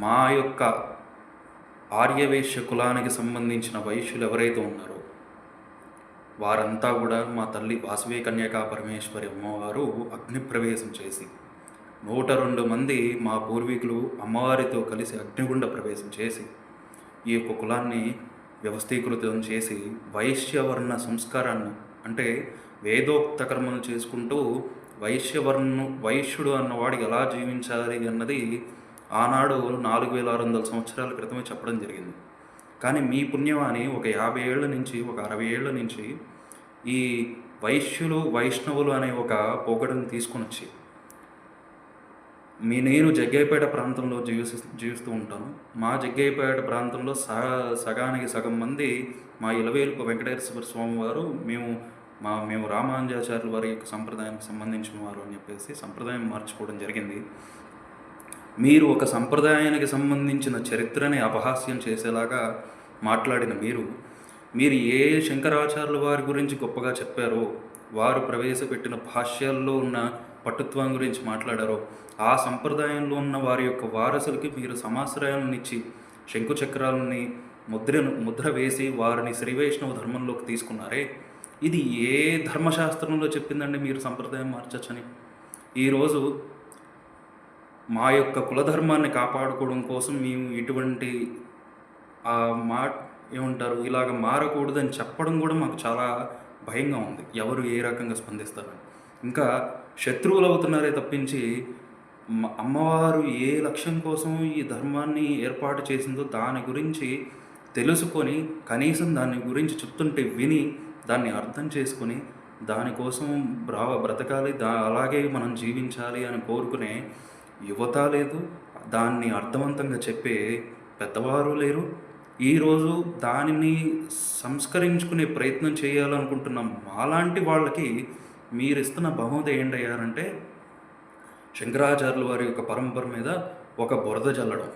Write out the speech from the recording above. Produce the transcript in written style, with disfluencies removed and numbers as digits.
మా యొక్క ఆర్యవైశ్య కులానికి సంబంధించిన వైశ్యులు ఎవరైతే ఉన్నారో వారంతా కూడా మా తల్లి వాసవి కన్యకా పరమేశ్వరి అమ్మవారు అగ్నిప్రవేశం చేసి 102 మంది మా పూర్వీకులు అమ్మవారితో కలిసి అగ్నిగుండ ప్రవేశం చేసి ఈ యొక్క కులాన్ని వ్యవస్థీకృతం చేసి వైశ్యవర్ణ సంస్కారాన్ని అంటే వేదోక్త కర్మలు చేసుకుంటూ వైశ్యుడు అన్నవాడికి ఎలా జీవించాలి అన్నది ఆనాడు 4600 సంవత్సరాల క్రితమే చెప్పడం జరిగింది. కానీ మీ పుణ్యవాణి ఒక 50 ఏళ్ల నుంచి ఒక 60 ఏళ్ల నుంచి ఈ వైశ్యులు వైష్ణవులు అనే ఒక పోకడను తీసుకొని వచ్చి నేను జగ్గయ్యపేట ప్రాంతంలో జీవిస్తూ ఉంటాను. మా జగ్గయ్యపేట ప్రాంతంలో సగానికి సగం మంది మా ఇలవేలుపు వెంకటేశ్వర స్వామి వారు మేము రామానుజాచార్యుల వారి యొక్క సంప్రదాయానికి సంబంధించిన వారు అని చెప్పేసి సంప్రదాయం మార్చుకోవడం జరిగింది. మీరు ఒక సంప్రదాయానికి సంబంధించిన చరిత్రని అపహాస్యం చేసేలాగా మాట్లాడిన మీరు ఏ శంకరాచార్యుల వారి గురించి గొప్పగా చెప్పారో, వారు ప్రవేశపెట్టిన భాష్యాల్లో ఉన్న పట్టుత్వం గురించి మాట్లాడారో, ఆ సంప్రదాయంలో ఉన్న వారి యొక్క వారసులకి మీరు సమాశ్రయాలను ఇచ్చి శంకుచక్రాలని ముద్ర వేసి వారిని శ్రీవైష్ణవ ధర్మంలోకి తీసుకున్నారే, ఇది ఏ ధర్మశాస్త్రంలో చెప్పిందండి మీరు సంప్రదాయం మార్చచ్చని? ఈరోజు మా యొక్క కులధర్మాన్ని కాపాడుకోవడం కోసం మేము ఇటువంటి ఏమంటారు ఇలాగ మారకూడదని చెప్పడం కూడా మాకు చాలా భయంగా ఉంది. ఎవరు ఏ రకంగా స్పందిస్తారని. ఇంకా శత్రువులు అవుతున్నారే తప్పించి అమ్మవారు ఏ లక్ష్యం కోసం ఈ ధర్మాన్ని ఏర్పాటు చేసిందో దాని గురించి తెలుసుకొని కనీసం దాని గురించి చెప్తుంటే విని దాన్ని అర్థం చేసుకొని దానికోసం బ్రతకాలి, అలాగే మనం జీవించాలి అని కోరుకునే యువత లేదు, దాన్ని అర్థవంతంగా చెప్పే పెద్దవారు లేరు. ఈరోజు దానిని సంస్కరించుకునే ప్రయత్నం చేయాలనుకుంటున్నాం. మాలాంటి వాళ్ళకి మీరు ఇస్తున్న బహుమతి ఏంటయ్యారంటే శంకరాచార్యుల వారి యొక్క పరంపర మీద ఒక బురద జల్లడం.